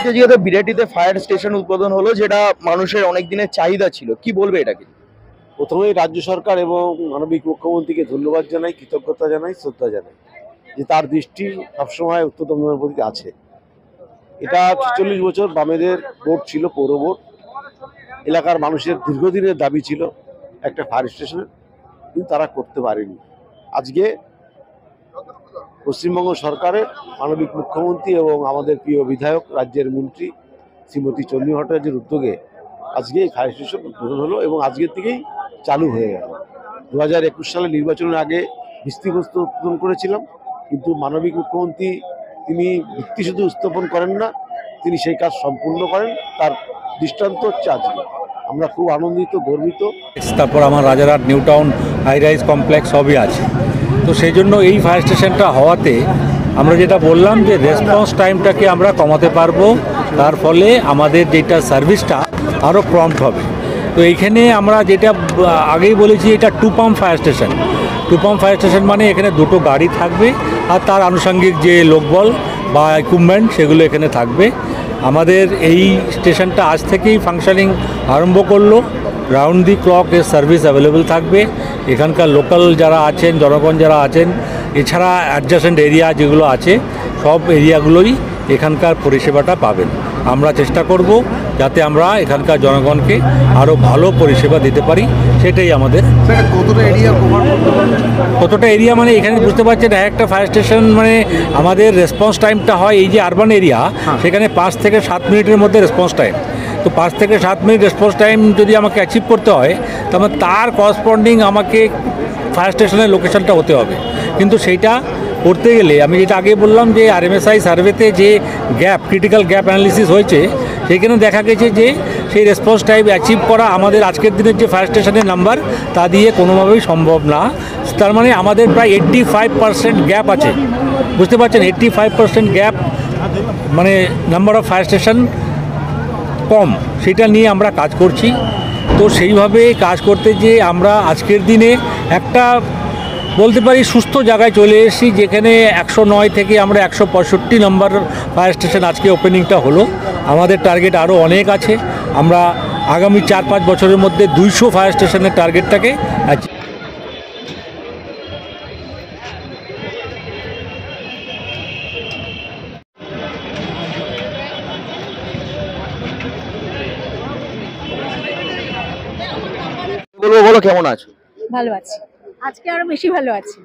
আজকে যেহেতু বিরাটিতে fire station উদ্বোধন হলো, যেটা মানুষের অনেক দিনের চাহিদা ছিল, কি বলবে এটাকে? প্রথমেই রাজ্য সরকার এবং মানবিক মুখ্যমন্ত্রীকে ধন্যবাদ জানাই, কৃতজ্ঞতা জানাই, শ্রদ্ধা জানাই যে তার দৃষ্টি সবসময় উত্তর দমদমের প্রতি আছে। এটা ৪৬ বছর বামেদের ভোট ছিল, পৌর ভোট। এলাকার মানুষের দীর্ঘদিনের দাবি ছিল একটা ফায়ার স্টেশনের, কিন্তু তারা করতে পারেনি। আজকে পশ্চিমবঙ্গ সরকারের মানবিক মুখ্যমন্ত্রী এবং আমাদের প্রিয় বিধায়ক রাজ্যের মন্ত্রী শ্রীমতী চন্ডী ভট্টাচার্যের উদ্যোগে আজকে এই ফায়ার স্টেশন উদ্বোধন হলো এবং আজকের থেকেই চালু হয়ে গেল। 2021 সালে নির্বাচনের আগে ভিত্তিপ্রস্তর উদ্বোধন করেছিলাম, কিন্তু মানবিক মুখ্যমন্ত্রী তিনি ভিত্তি শুধু স্থাপন করেন না, তিনি সেই কাজ সম্পূর্ণ করেন। তার দৃষ্টান্ত হচ্ছে আজকে। আমরা খুব আনন্দিত, গর্বিত। তারপর আমার Rajarhat New Town high rise complex সবই আছে। তো সেই জন্য এই ফায়ার স্টেশনটা হওয়াতে আমরা যেটা বললাম যে রেসপন্স টাইমটাকে আমরা কমাতে পারবো, তার ফলে আমাদের যেটা সার্ভিসটা আরও প্রম্পট হবে। তো এইখানে আমরা যেটা আগেই বলেছি, এটা 2 pump fire station. 2 pump fire station মানে এখানে দুটো গাড়ি থাকবে আর তার আনুষঙ্গিক যে লোকবল বা ইকুইপমেন্ট সেগুলো এখানে থাকবে। আমাদের এই স্টেশনটা আজ থেকেই ফাংশনিং আরম্ভ করলো। রাউন্ড দি ক্লক এর সার্ভিস অ্যাভেলেবেল থাকবে। এখানকার লোকাল যারা আছেন, জনগণ যারা আছেন, এছাড়া অ্যাডজাসেন্ট এরিয়া যেগুলো আছে, সব এরিয়াগুলোই এখানকার পরিষেবাটা পাবেন। আমরা চেষ্টা করব যাতে আমরা এখানকার জনগণকে আরও ভালো পরিষেবা দিতে পারি, সেটাই আমাদের। কতটা এরিয়া মানে এখানে বুঝতে পারছেন, একটা ফায়ার স্টেশন মানে আমাদের রেসপন্স টাইমটা হয়, এই যে আরবান এরিয়া সেখানে 5 থেকে 7 মিনিটের মধ্যে রেসপন্স টাইম। তো 5 থেকে 7 মিনিট রেসপন্স টাইম যদি আমাকে অ্যাচিভ করতে হয়, তাহলে তার করসপন্ডিং আমাকে ফায়ার স্টেশনের লোকেশনটা হতে হবে। কিন্তু সেইটা করতে গেলে আমি যেটা আগে বললাম যে RMSI সার্ভেতে যে গ্যাপ, ক্রিটিক্যাল গ্যাপ অ্যানালিসিস হয়েছে, সেইখানে দেখা গেছে যে সেই রেসপন্স টাইম অ্যাচিভ করা আমাদের আজকের দিনের যে ফায়ার স্টেশনের নাম্বার তা দিয়ে কোনোভাবেই সম্ভব না। তার মানে আমাদের প্রায় 85% গ্যাপ আছে। বুঝতে পারছেন, 85% গ্যাপ মানে নাম্বার অফ ফায়ার স্টেশন কম, সেটা নিয়ে আমরা কাজ করছি। তো সেইভাবে কাজ করতে যে আমরা আজকের দিনে একটা বলতে পারি সুস্থ জায়গায় চলে এসেছি, যেখানে 109 থেকে আমরা 165 নম্বর ফায়ার স্টেশন আজকে ওপেনিংটা হলো। আমাদের টার্গেট আরও অনেক আছে। আমরা আগামী 4-5 বছরের মধ্যে 200 ফায়ার স্টেশনের টার্গেটটাকে বলো কেমন আছো? ভালো আছি, আজকে আরো বেশি ভালো আছি।